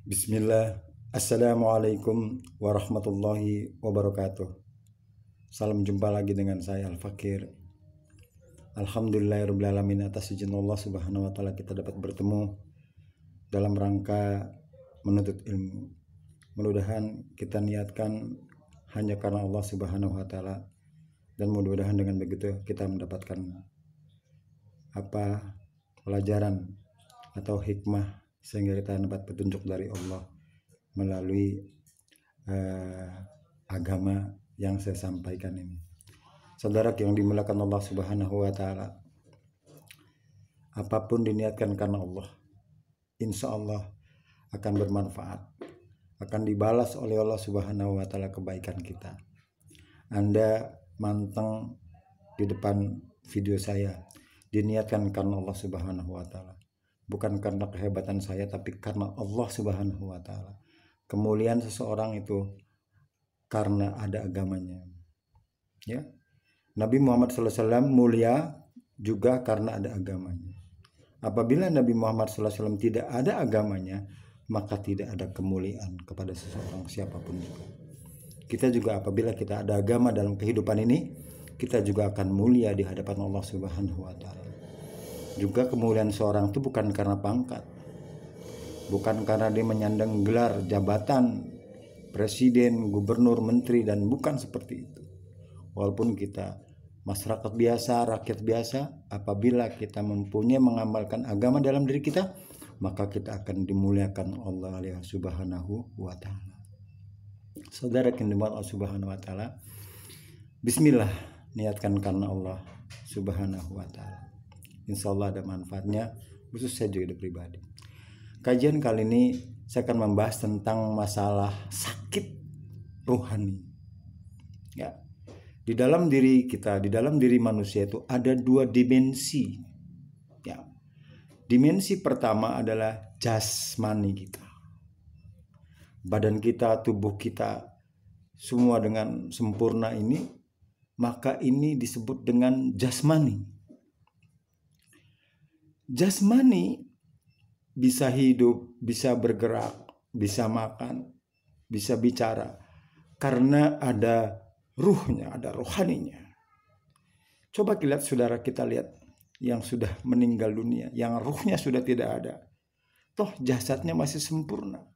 Bismillah. Assalamualaikum warahmatullahi wabarakatuh. Salam jumpa lagi dengan saya Al-Fakir. Alhamdulillahirrahmanirrahim, atas izin Allah subhanahu wa ta'ala kita dapat bertemu dalam rangka menuntut ilmu. Mudah-mudahan kita niatkan hanya karena Allah subhanahu wa ta'ala, dan mudah-mudahan dengan begitu kita mendapatkan pelajaran atau hikmah sehingga kita dapat petunjuk dari Allah melalui agama yang saya sampaikan ini. Saudara yang dimuliakan Allah subhanahu wa ta'ala, apapun diniatkan karena Allah, insya Allah akan bermanfaat, akan dibalas oleh Allah subhanahu wa ta'ala kebaikan kita. Anda manteng di depan video saya, diniatkan karena Allah subhanahu wa ta'ala, bukan karena kehebatan saya, tapi karena Allah subhanahu wa ta'ala. Kemuliaan seseorang itu karena ada agamanya, ya. Nabi Muhammad SAW mulia juga karena ada agamanya. Apabila Nabi Muhammad SAW tidak ada agamanya, maka tidak ada kemuliaan kepada seseorang siapapun juga. Kita juga apabila kita ada agama dalam kehidupan ini, kita juga akan mulia di hadapan Allah subhanahu wa ta'ala. Juga kemuliaan seorang itu bukan karena pangkat, bukan karena dia menyandang gelar jabatan presiden, gubernur, menteri, dan bukan seperti itu. Walaupun kita masyarakat biasa, rakyat biasa, apabila kita mempunyai mengamalkan agama dalam diri kita, maka kita akan dimuliakan Allah subhanahu wa ta'ala. Saudara yang dimuliakan Allah subhanahu wa ta'ala, bismillah, niatkan karena Allah subhanahu wa ta'ala. Insya Allah ada manfaatnya, khusus saya juga pribadi. Kajian kali ini saya akan membahas tentang masalah sakit rohani. Ya, di dalam diri kita, di dalam diri manusia itu ada dua dimensi. Ya, dimensi pertama adalah jasmani kita, badan kita, tubuh kita, semua dengan sempurna ini, maka ini disebut dengan jasmani. Jasmani bisa hidup, bisa bergerak, bisa makan, bisa bicara, karena ada ruhnya, ada rohaninya. Coba lihat saudara, kita lihat yang sudah meninggal dunia, yang ruhnya sudah tidak ada, toh jasadnya masih sempurna,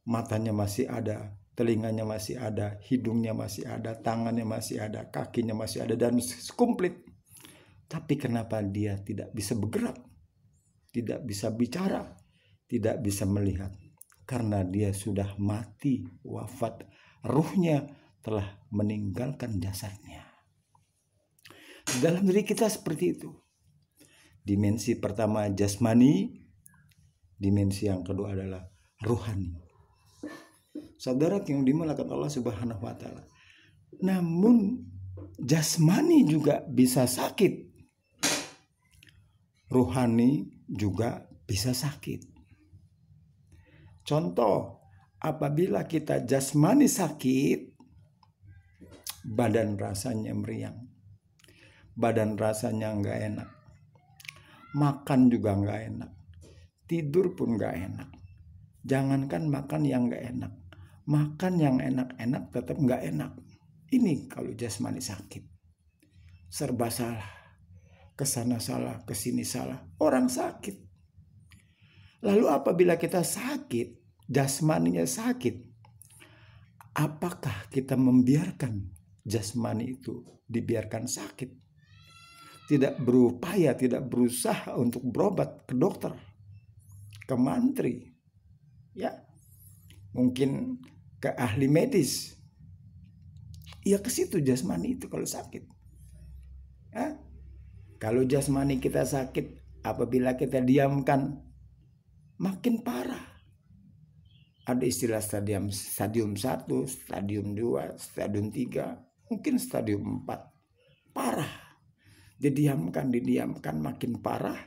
matanya masih ada, telinganya masih ada, hidungnya masih ada, tangannya masih ada, kakinya masih ada, dan komplit. Tapi kenapa dia tidak bisa bergerak, tidak bisa bicara, tidak bisa melihat? Karena dia sudah mati, wafat, ruhnya telah meninggalkan jasadnya. Dalam diri kita seperti itu. Dimensi pertama jasmani, dimensi yang kedua adalah rohani. Saudara yang dimuliakan Allah subhanahu wa ta'ala, namun jasmani juga bisa sakit, rohani juga bisa sakit. Contoh, apabila kita jasmani sakit, badan rasanya meriang, badan rasanya nggak enak, makan juga nggak enak, tidur pun nggak enak. Jangankan makan yang nggak enak, makan yang enak-enak tetap nggak enak. Ini kalau jasmani sakit, serba salah, kesana salah, kesini salah, orang sakit. Lalu apabila kita sakit, jasmaninya sakit, apakah kita membiarkan jasmani itu dibiarkan sakit? Tidak berupaya, tidak berusaha untuk berobat ke dokter, ke mantri, ya, mungkin ke ahli medis. Ya ke situ jasmani itu kalau sakit. Ya? Kalau jasmani kita sakit, apabila kita diamkan, makin parah. Ada istilah stadium 1, stadium 2, stadium 3, mungkin stadium 4. Parah. Didiamkan, makin parah.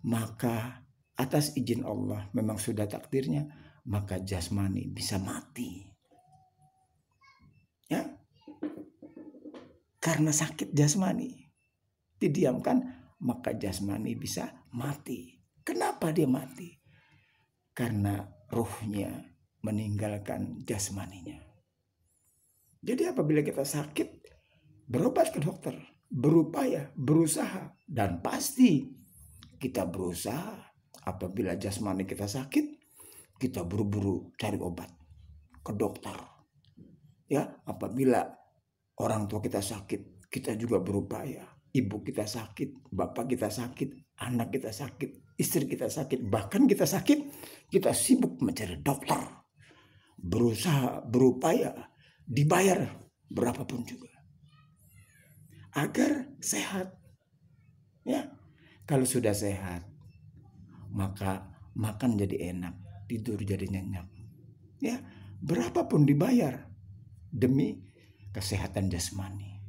Maka atas izin Allah, memang sudah takdirnya, maka jasmani bisa mati. Ya. Karena sakit jasmani, didiamkan, maka jasmani bisa mati. Kenapa dia mati? Karena ruhnya meninggalkan jasmaninya. Jadi apabila kita sakit, berobat ke dokter, berupaya, berusaha, dan pasti kita berusaha. Apabila jasmani kita sakit, kita buru-buru cari obat ke dokter. Ya, apabila orang tua kita sakit, kita juga berupaya. Ibu kita sakit, bapak kita sakit, anak kita sakit, istri kita sakit, bahkan kita sakit, kita sibuk mencari dokter. Berusaha, berupaya, dibayar berapapun juga agar sehat. Ya, kalau sudah sehat, maka makan jadi enak, tidur jadi nyenyak. Ya, berapapun dibayar demi kesehatan jasmani.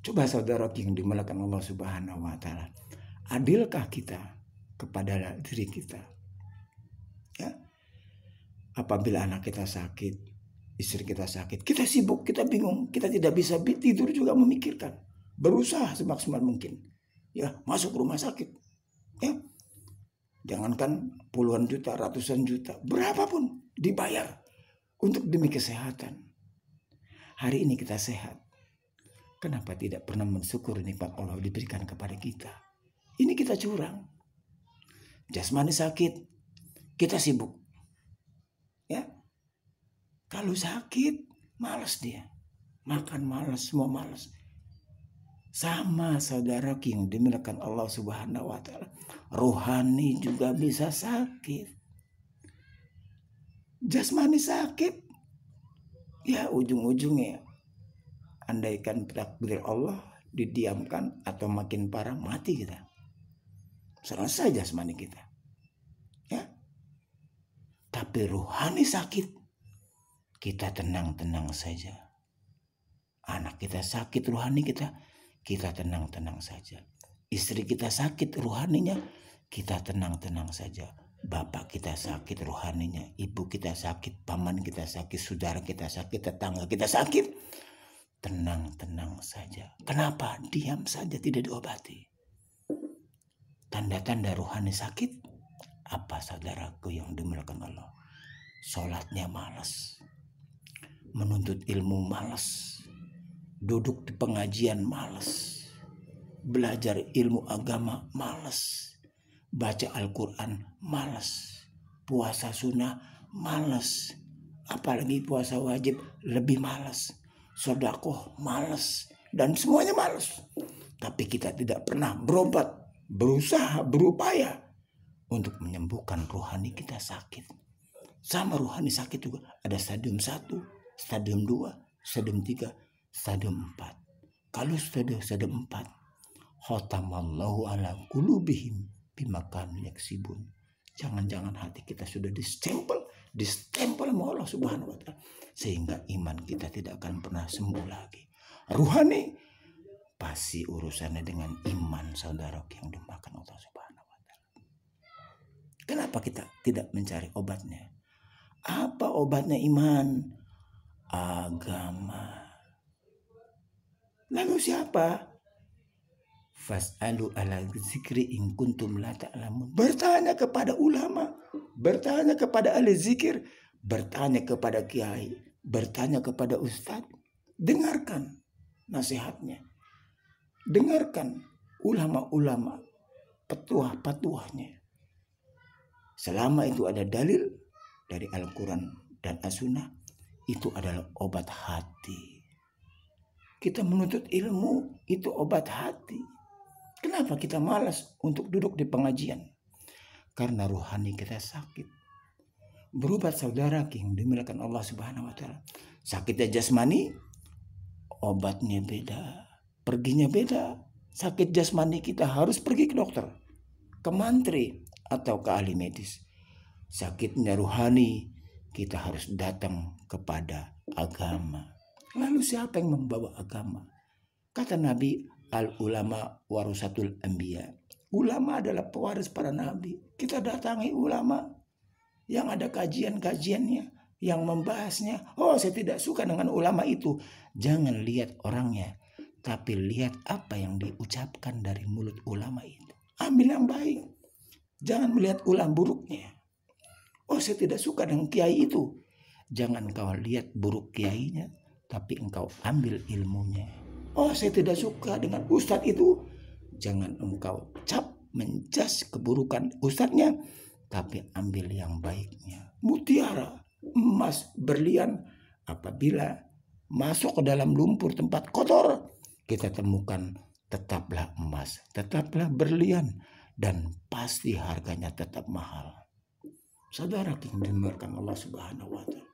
Coba saudara yang dimuliakan Allah Subhanahu wa taala, adilkah kita kepada diri kita? Ya. Apabila anak kita sakit, istri kita sakit, kita sibuk, kita bingung, kita tidak bisa tidur juga memikirkan. Berusaha semaksimal mungkin. Ya, masuk rumah sakit. Ya. Jangankan puluhan juta, ratusan juta, berapapun dibayar untuk demi kesehatan. Hari ini kita sehat. Kenapa tidak pernah mensyukur nikmat Allah diberikan kepada kita? Ini kita curang. Jasmani sakit, kita sibuk. Ya, kalau sakit, malas dia. Makan malas, semua malas. Sama saudara yang dimuliakan Allah Subhanahu wa taala. Rohani juga bisa sakit. Jasmani sakit. Ya, ujung-ujungnya andaikan takdir Allah didiamkan atau makin parah, mati kita. Selesai jasmani kita. Ya. Tapi rohani sakit, kita tenang-tenang saja. Anak kita sakit rohani kita tenang-tenang saja. Istri kita sakit rohaninya, kita tenang-tenang saja. Bapak kita sakit rohaninya, ibu kita sakit, paman kita sakit, saudara kita sakit, tetangga kita sakit. Tenang-tenang saja. Kenapa? Diam saja, tidak diobati. Tanda-tanda rohani sakit, apa saudaraku yang dimuliakan Allah? Sholatnya malas, menuntut ilmu malas, duduk di pengajian malas, belajar ilmu agama malas, baca Al-Quran malas, puasa sunnah malas, apalagi puasa wajib lebih malas, sedekah malas, dan semuanya malas. Tapi kita tidak pernah berobat, berusaha, berupaya untuk menyembuhkan rohani kita sakit. Sama rohani sakit juga ada stadium 1, stadium 2, stadium 3, stadium 4. Kalau sudah stadium 4, khatamallahu ala qulubihim bima kanu yaksibun. Jangan-jangan hati kita sudah distempel sama Allah Subhanahu wa taala, sehingga iman kita tidak akan pernah sembuh lagi. Ruhani pasti urusannya dengan iman, saudara yang dimakan Allah Subhanahu wa taala. Kenapa kita tidak mencari obatnya? Apa obatnya iman? Agama. Lalu siapa? Fas'alu ala zikri in kuntum la ta'lamun. Bertanya kepada ulama, bertanya kepada ahli zikir, bertanya kepada kiai, bertanya kepada ustadz. Dengarkan nasihatnya. Dengarkan ulama-ulama, petuah-petuahnya. Selama itu ada dalil dari Al-Quran dan As-Sunnah, itu adalah obat hati. Kita menuntut ilmu, itu obat hati. Kenapa kita malas untuk duduk di pengajian? Karena rohani kita sakit. Berobat saudara yang dimuliakan Allah Subhanahu wa taala. Sakitnya jasmani, obatnya beda, perginya beda. Sakit jasmani kita harus pergi ke dokter, ke mantri atau ke ahli medis. Sakitnya rohani, kita harus datang kepada agama. Lalu siapa yang membawa agama? Kata Nabi, al-ulama warasatul anbiya. Ulama adalah pewaris para nabi. Kita datangi ulama yang ada kajian-kajiannya, yang membahasnya. Oh, saya tidak suka dengan ulama itu. Jangan lihat orangnya, tapi lihat apa yang diucapkan dari mulut ulama itu. Ambil yang baik. Jangan melihat ulah buruknya. Oh, saya tidak suka dengan kiai itu. Jangan kau lihat buruk kiainya, tapi engkau ambil ilmunya. Oh, saya tidak suka dengan ustadz itu. Jangan engkau menjas keburukan ustadznya, tapi ambil yang baiknya. Mutiara, emas, berlian, apabila masuk ke dalam lumpur tempat kotor, kita temukan tetaplah emas, tetaplah berlian, dan pasti harganya tetap mahal. Saudara yang dimuliakan Allah Subhanahu wa Ta'ala,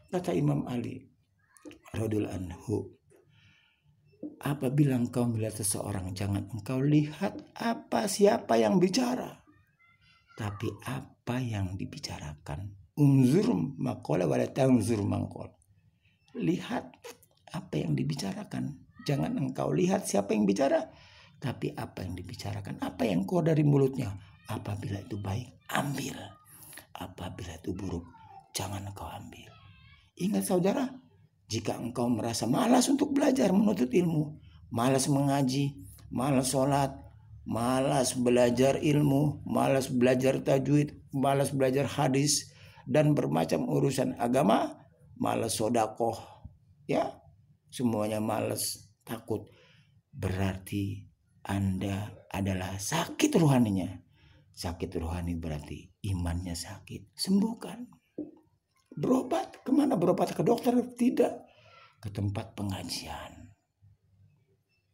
kata Imam Ali radhiyallahu anhu, apabila engkau melihat seseorang, jangan engkau lihat siapa yang bicara, tapi apa yang dibicarakan. Unzur maqala wa la tanzur maqal. Lihat apa yang dibicarakan. Jangan engkau lihat siapa yang bicara, tapi apa yang dibicarakan, apa yang keluar dari mulutnya. Apabila itu baik, ambil. Apabila itu buruk, jangan engkau ambil. Ingat saudara, jika engkau merasa malas untuk belajar menuntut ilmu, malas mengaji, malas sholat, malas belajar ilmu, malas belajar tajwid, malas belajar hadis, dan bermacam urusan agama, malas sodakoh, ya, semuanya malas, takut, berarti Anda adalah sakit rohaninya. Sakit rohani berarti imannya sakit. Sembuhkan. Berobat, kemana berobat? Ke dokter? Tidak. Ke tempat pengajian,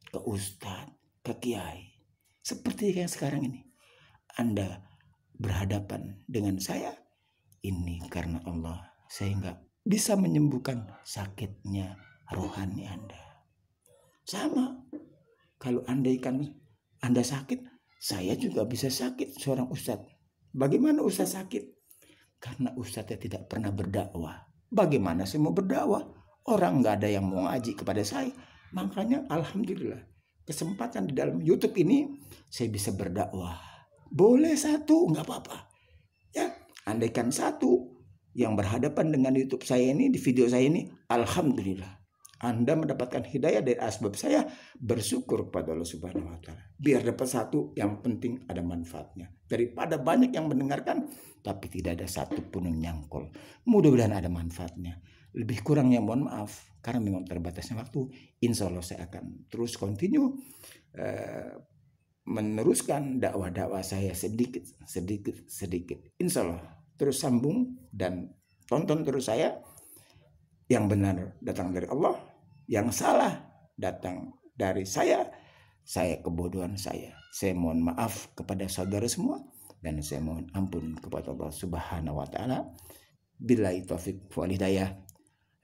ke ustadz, ke kiai. Seperti yang sekarang ini. Anda berhadapan dengan saya, ini karena Allah, sehingga bisa menyembuhkan sakitnya rohani Anda. Sama, kalau andaikan Anda sakit, saya juga bisa sakit, seorang ustadz. Bagaimana ustadz sakit? Karena ustadznya tidak pernah berdakwah. Bagaimana saya mau berdakwah? Orang nggak ada yang mau ngaji kepada saya. Makanya alhamdulillah, kesempatan di dalam YouTube ini saya bisa berdakwah. Boleh satu, nggak apa-apa. Ya, andaikan satu yang berhadapan dengan YouTube saya ini, di video saya ini, alhamdulillah. Anda mendapatkan hidayah dari asbab saya, bersyukur kepada Allah Subhanahu wa Ta'ala. Biar dapat satu, yang penting ada manfaatnya. Daripada banyak yang mendengarkan, tapi tidak ada satu pun yang nyangkul. Mudah-mudahan ada manfaatnya. Lebih kurangnya mohon maaf, karena memang terbatasnya waktu. Insya Allah saya akan terus continue meneruskan dakwah-dakwah saya sedikit. Insya Allah terus sambung dan tonton terus saya. Yang benar datang dari Allah, yang salah datang dari saya kebodohan saya. Saya mohon maaf kepada saudara semua, dan saya mohon ampun kepada Allah Subhanahu wa Ta'ala. Billahi taufiq wal hidayah.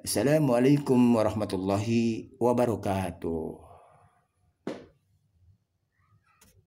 Assalamualaikum warahmatullahi wabarakatuh.